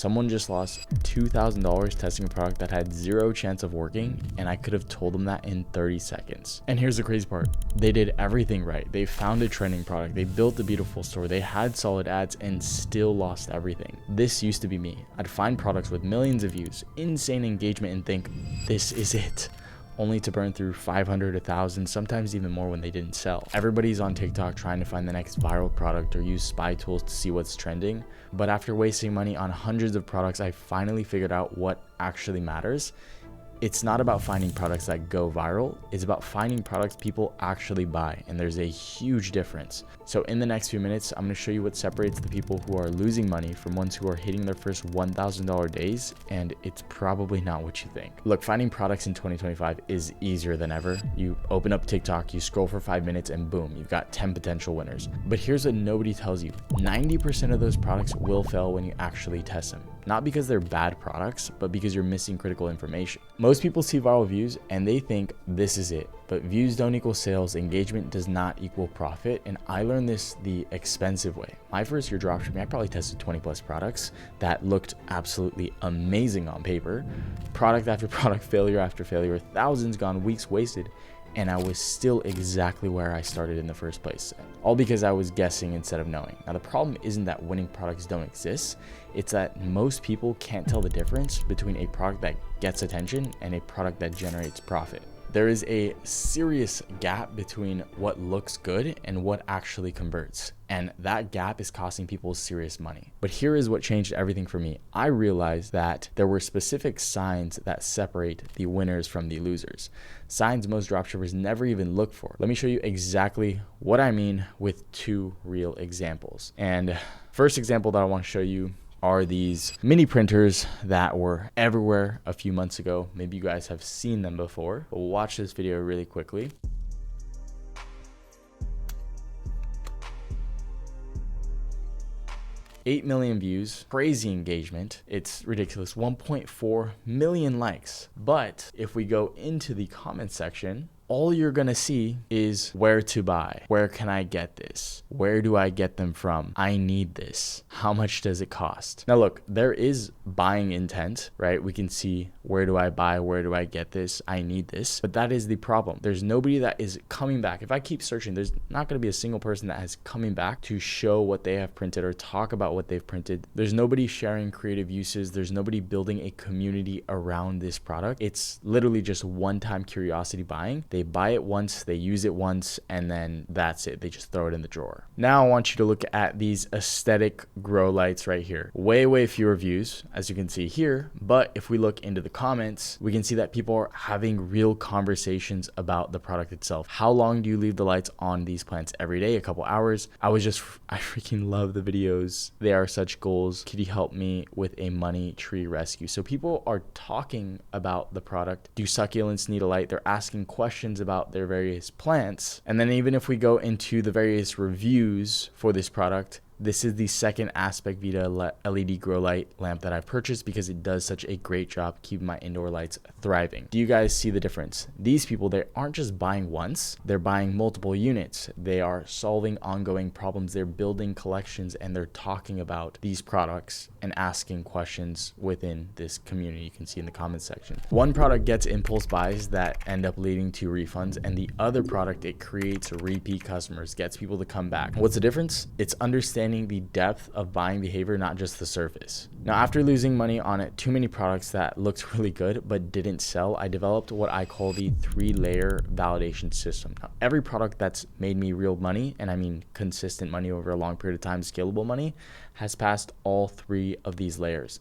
Someone just lost $2,000 testing a product that had zero chance of working, and I could have told them that in 30 seconds. And here's the crazy part. They did everything right. They found a trending product. They built a beautiful store. They had solid ads and still lost everything. This used to be me. I'd find products with millions of views, insane engagement, and think, this is it. Only to burn through 500, 1,000, sometimes even more when they didn't sell. Everybody's on TikTok trying to find the next viral product or use spy tools to see what's trending. But after wasting money on hundreds of products, I finally figured out what actually matters. It's not about finding products that go viral. It's about finding products people actually buy. And there's a huge difference. So in the next few minutes, I'm going to show you what separates the people who are losing money from ones who are hitting their first $1,000 days. And it's probably not what you think. Look, finding products in 2025 is easier than ever. You open up TikTok, you scroll for 5 minutes, and boom, you've got 10 potential winners. But here's what nobody tells you. 90% of those products will fail when you actually test them. Not because they're bad products, but because you're missing critical information. Most people see viral views and they think this is it, but views don't equal sales, engagement does not equal profit, and I learned this the expensive way. My first year dropshipping, I probably tested 20 plus products that looked absolutely amazing on paper. Product after product, failure after failure, thousands gone, weeks wasted, and I was still exactly where I started in the first place. All because I was guessing instead of knowing. Now the problem isn't that winning products don't exist, it's that most people can't tell the difference between a product that gets attention and a product that generates profit. There is a serious gap between what looks good and what actually converts. And that gap is costing people serious money. But here is what changed everything for me. I realized that there were specific signs that separate the winners from the losers. Signs most dropshippers never even look for. Let me show you exactly what I mean with 2 real examples. And first example that I want to show you are these mini printers that were everywhere a few months ago. Maybe you guys have seen them before, but watch this video really quickly. $8 million views, crazy engagement. It's ridiculous, 1.4 million likes. But if we go into the comment section, all you're gonna see is where to buy. Where can I get this? Where do I get them from? I need this. How much does it cost? Now look, there is buying intent, right? We can see where do I buy? Where do I get this? I need this. But that is the problem. There's nobody that is coming back. If I keep searching, there's not gonna be a single person that is coming back to show what they have printed or talk about what they've printed. There's nobody sharing creative uses. There's nobody building a community around this product. It's literally just one-time curiosity buying. They buy it once, they use it once, and then that's it. They just throw it in the drawer. Now I want you to look at these aesthetic grow lights right here. Way fewer views, as you can see here. But if we look into the comments, we can see that people are having real conversations about the product itself. How long do you leave the lights on these plants? Every day, a couple hours. I freaking love the videos. They are such goals. Could you help me with a money tree rescue? So people are talking about the product. Do succulents need a light? They're asking questions about their various plants. And then even if we go into the various reviews for this product, this is the second Aspect Vita LED grow light lamp that I've purchased because it does such a great job keeping my indoor lights thriving. Do you guys see the difference? These people, they aren't just buying once, they're buying multiple units. They are solving ongoing problems. They're building collections and they're talking about these products and asking questions within this community. You can see in the comments section. One product gets impulse buys that end up leading to refunds, and the other product, it creates repeat customers, gets people to come back. What's the difference? It's understanding the depth of buying behavior, not just the surface. Now, after losing money on too many products that looked really good but didn't sell, I developed what I call the 3-layer validation system. Now, every product that's made me real money, and I mean consistent money over a long period of time, scalable money, has passed all 3 of these layers.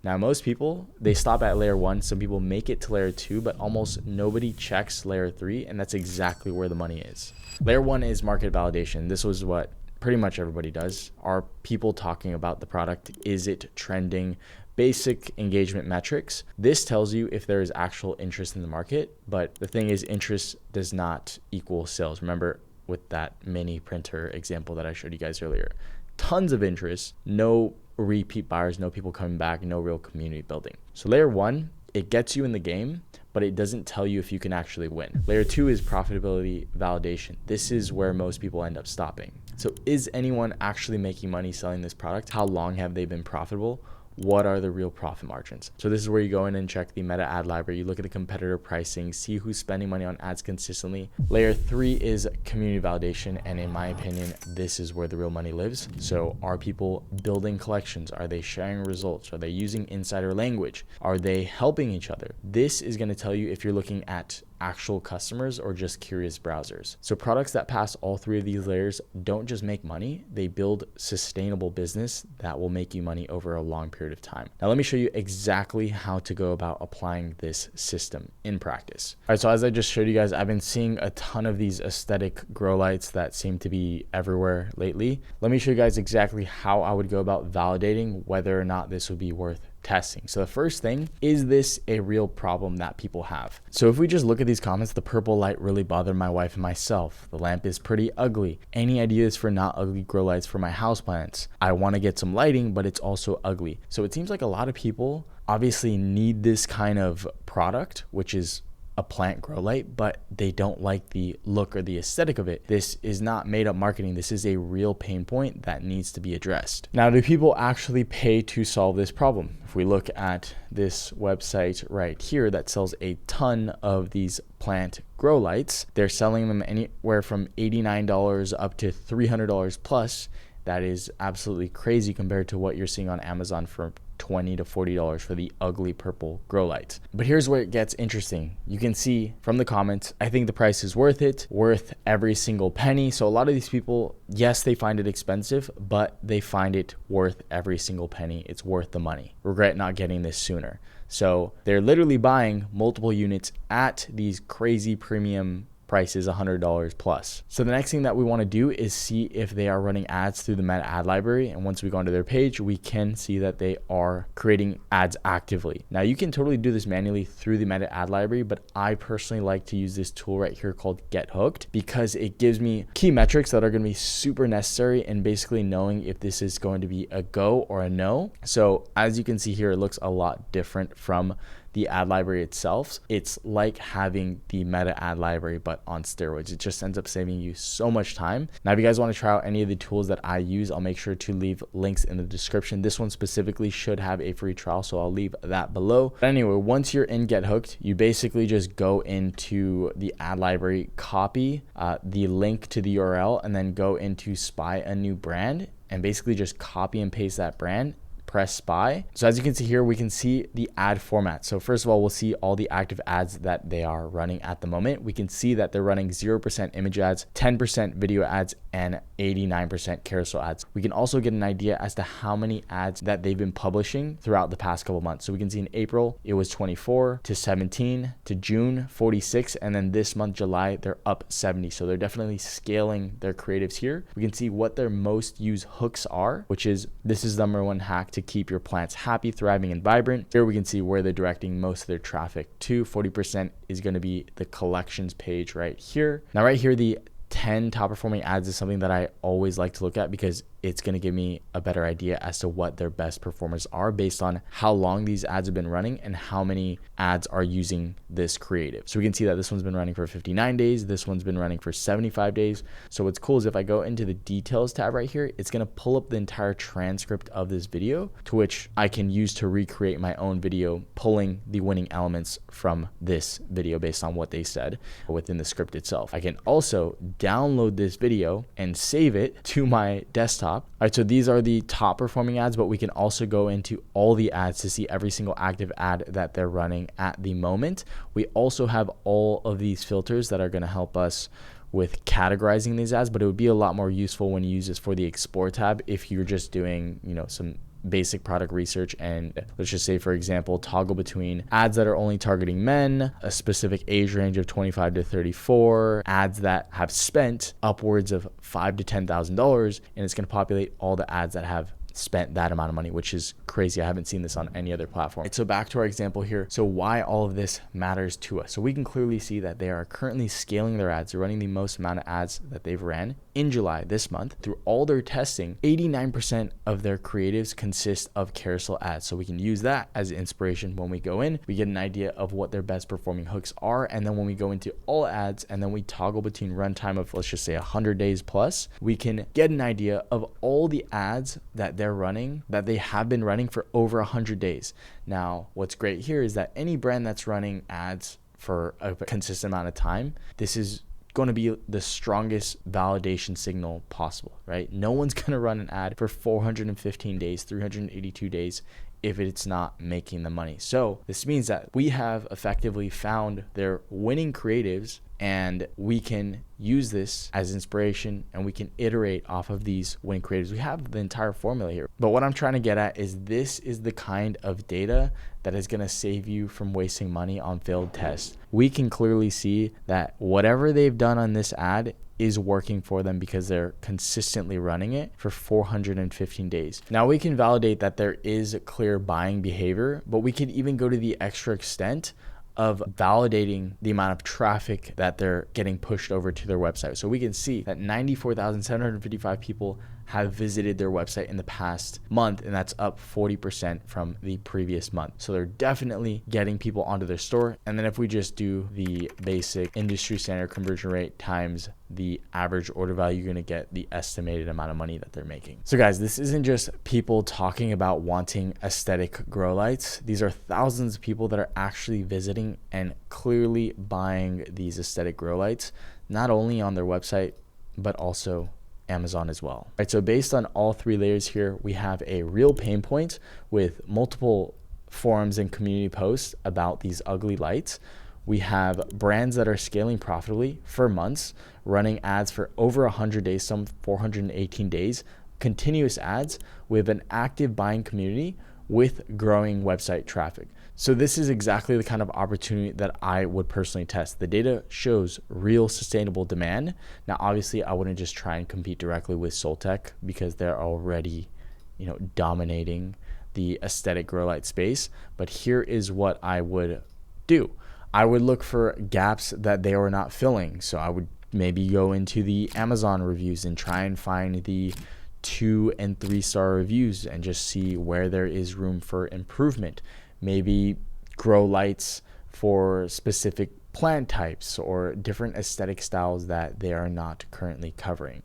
Now, most people, they stop at layer 1. Some people make it to layer 2, but almost nobody checks layer 3, and that's exactly where the money is. Layer 1 is market validation. This was what pretty much everybody does. Are people talking about the product? Is it trending? Basic engagement metrics. This tells you if there is actual interest in the market, but the thing is, interest does not equal sales. Remember with that mini printer example that I showed you guys earlier. Tons of interest, no repeat buyers, no people coming back, no real community building. So layer 1, it gets you in the game, but it doesn't tell you if you can actually win. Layer 2 is profitability validation. This is where most people end up stopping. So is anyone actually making money selling this product? How long have they been profitable? what are the real profit margins. So this is where you go in and check the meta ad library. You look at the competitor pricing, see who's spending money on ads consistently. Layer 3 is community validation. And in my opinion, this is where the real money lives. So are people building collections? Are they sharing results? Are they using insider language? Are they helping each other? This is going to tell you if you're looking at actual customers or just curious browsers. So products that pass all three of these layers don't just make money, they build sustainable business that will make you money over a long period of time. Now let me show you exactly how to go about applying this system in practice. All right, so as I just showed you guys, I've been seeing a ton of these aesthetic grow lights that seem to be everywhere lately. Let me show you guys exactly how I would go about validating whether or not this would be worth testing. So the first thing, is this a real problem that people have? So if we just look at these comments, the purple light really bothered my wife and myself. The lamp is pretty ugly. Any ideas for not ugly grow lights for my houseplants? I want to get some lighting, but it's also ugly. So it seems like a lot of people obviously need this kind of product, which is a plant grow light, but they don't like the look or the aesthetic of it. This is not made up marketing. This is a real pain point that needs to be addressed. Now, do people actually pay to solve this problem? If we look at this website right here that sells a ton of these plant grow lights, they're selling them anywhere from $89 up to $300 plus. That is absolutely crazy compared to what you're seeing on Amazon for $20 to $40 for the ugly purple grow lights. But here's where it gets interesting. You can see from the comments, I think the price is worth it, worth every single penny. So a lot of these people, yes, they find it expensive, but they find it worth every single penny. It's worth the money. Regret not getting this sooner. So they're literally buying multiple units at these crazy premium prices, $100 plus. So the next thing that we want to do is see if they are running ads through the meta ad library. And once we go onto their page, we can see that they are creating ads actively. Now you can totally do this manually through the meta ad library, but I personally like to use this tool right here called Get Hooked because it gives me key metrics that are going to be super necessary in basically knowing if this is going to be a go or a no. So as you can see here, it looks a lot different from the ad library itself. It's like having the meta ad library, but on steroids. It just ends up saving you so much time. Now, if you guys want to try out any of the tools that I use, I'll make sure to leave links in the description. This one specifically should have a free trial, so I'll leave that below. But anyway, once you're in Get Hooked, you basically just go into the ad library, copy the link to the URL, and then go into Spy a New Brand, and basically just copy and paste that brand. Press spy. So as you can see here, we can see the ad format. So first of all, we'll see all the active ads that they are running at the moment. We can see that they're running 0% image ads, 10% video ads, and 89% carousel ads. We can also get an idea as to how many ads that they've been publishing throughout the past couple months. So we can see in April, it was 24 to 17 to June, 46. And then this month, July, they're up 70. So they're definitely scaling their creatives here. We can see what their most used hooks are, which is, this is the number one hack to keep your plants happy, thriving, and vibrant. Here we can see where they're directing most of their traffic to. 40% is going to be the collections page right here. Now right here, the 10 top performing ads is something that I always like to look at because it's going to give me a better idea as to what their best performers are based on how long these ads have been running and how many ads are using this creative. So we can see that this one's been running for 59 days. This one's been running for 75 days. So what's cool is if I go into the details tab right here, it's going to pull up the entire transcript of this video, to which I can use to recreate my own video, pulling the winning elements from this video based on what they said within the script itself. I can also download this video and save it to my desktop. All right, so these are the top performing ads, but we can also go into all the ads to see every single active ad that they're running at the moment. We also have all of these filters that are going to help us with categorizing these ads, but it would be a lot more useful when you use this for the explore tab if you're just doing, some basic product research, and let's just say, for example, toggle between ads that are only targeting men, a specific age range of 25 to 34, ads that have spent upwards of $5,000 to $10,000, and it's going to populate all the ads that have spent that amount of money, which is crazy. I haven't seen this on any other platform. So back to our example here. So why all of this matters to us. So we can clearly see that they are currently scaling their ads. They're running the most amount of ads that they've ran in July this month. Through all their testing, 89% of their creatives consist of carousel ads. So we can use that as inspiration when we go in. We get an idea of what their best performing hooks are. And then when we go into all ads and then we toggle between runtime of, let's just say 100 days plus, we can get an idea of all the ads that they're running, that they have been running for over 100 days. Now, what's great here is that any brand that's running ads for a consistent amount of time, this is going to be the strongest validation signal possible, right? No one's going to run an ad for 415 days, 382 days if it's not making the money. So this means that we have effectively found their winning creatives, and we can use this as inspiration and we can iterate off of these winning creatives. We have the entire formula here. But what I'm trying to get at is this is the kind of data that is going to save you from wasting money on failed tests. We can clearly see that whatever they've done on this ad is working for them because they're consistently running it for 415 days. Now we can validate that there is clear buying behavior, but we could even go to the extra extent of validating the amount of traffic that they're getting pushed over to their website. So we can see that 94,755 people have visited their website in the past month, and that's up 40% from the previous month. So they're definitely getting people onto their store. And then if we just do the basic industry standard conversion rate times the average order value, you're gonna get the estimated amount of money that they're making. So guys, this isn't just people talking about wanting aesthetic grow lights. These are thousands of people that are actually visiting and clearly buying these aesthetic grow lights, not only on their website, but also Amazon as well. All right, so based on all three layers here, we have a real pain point with multiple forums and community posts about these ugly lights. We have brands that are scaling profitably for months, running ads for over 100 days, some 418 days, continuous ads. We have an active buying community with growing website traffic. So this is exactly the kind of opportunity that I would personally test. The data shows real sustainable demand. Now, obviously, I wouldn't just try and compete directly with Soltech because they're already, dominating the aesthetic grow light space. But here is what I would do. I would look for gaps that they were not filling. So I would maybe go into the Amazon reviews and try and find the 2 and 3 star reviews and just see where there is room for improvement. Maybe grow lights for specific plant types or different aesthetic styles that they are not currently covering.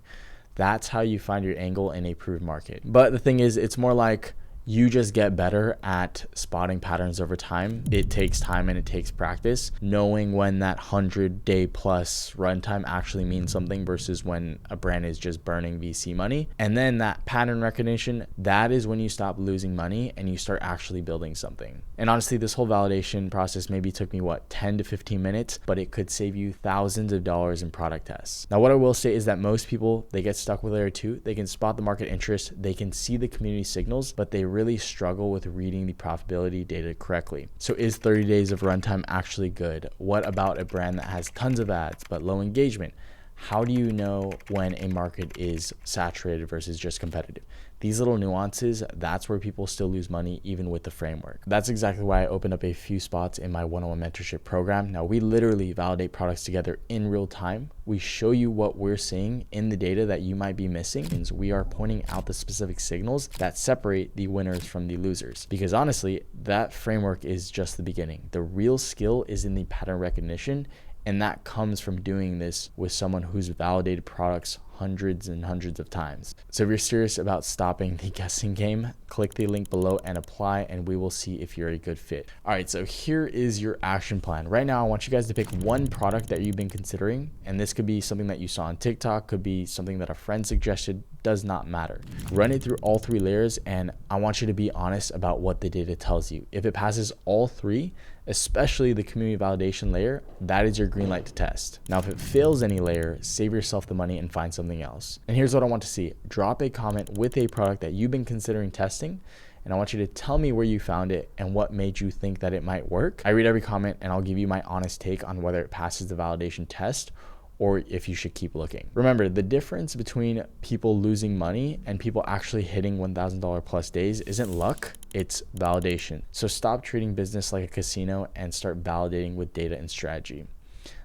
That's how you find your angle in a proven market. But the thing is, it's more like you just get better at spotting patterns over time. It takes time and it takes practice, knowing when that 100-day plus runtime actually means something versus when a brand is just burning VC money. And then that pattern recognition, that is when you stop losing money and you start actually building something. And honestly, this whole validation process maybe took me 10 to 15 minutes, but it could save you thousands of dollars in product tests. Now, what I will say is that most people, they get stuck with layer 2. They can spot the market interest, they can see the community signals, but they really struggle with reading the profitability data correctly. So is 30 days of runtime actually good? What about a brand that has tons of ads but low engagement? How do you know when a market is saturated versus just competitive? These little nuances, that's where people still lose money even with the framework. That's exactly why I opened up a few spots in my one-on-one mentorship program. Now, we literally validate products together in real time. We show you what we're seeing in the data that you might be missing, and we are pointing out the specific signals that separate the winners from the losers. Because honestly, that framework is just the beginning. The real skill is in the pattern recognition, and that comes from doing this with someone who's validated products hundreds and hundreds of times. So if you're serious about stopping the guessing game, click the link below and apply, and we will see if you're a good fit. All right, so here is your action plan. Right now, I want you guys to pick one product that you've been considering, and this could be something that you saw on TikTok, could be something that a friend suggested, does not matter. Run it through all 3 layers, and I want you to be honest about what the data tells you. If it passes all 3, especially the community validation layer, that is your green light to test. Now, if it fails any layer, save yourself the money and find something else. And here's what I want to see. Drop a comment with a product that you've been considering testing, and I want you to tell me where you found it and what made you think that it might work. I read every comment and I'll give you my honest take on whether it passes the validation test or if you should keep looking. Remember, the difference between people losing money and people actually hitting $1,000 plus days isn't luck, it's validation. So stop treating business like a casino and start validating with data and strategy.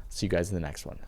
See you guys in the next one.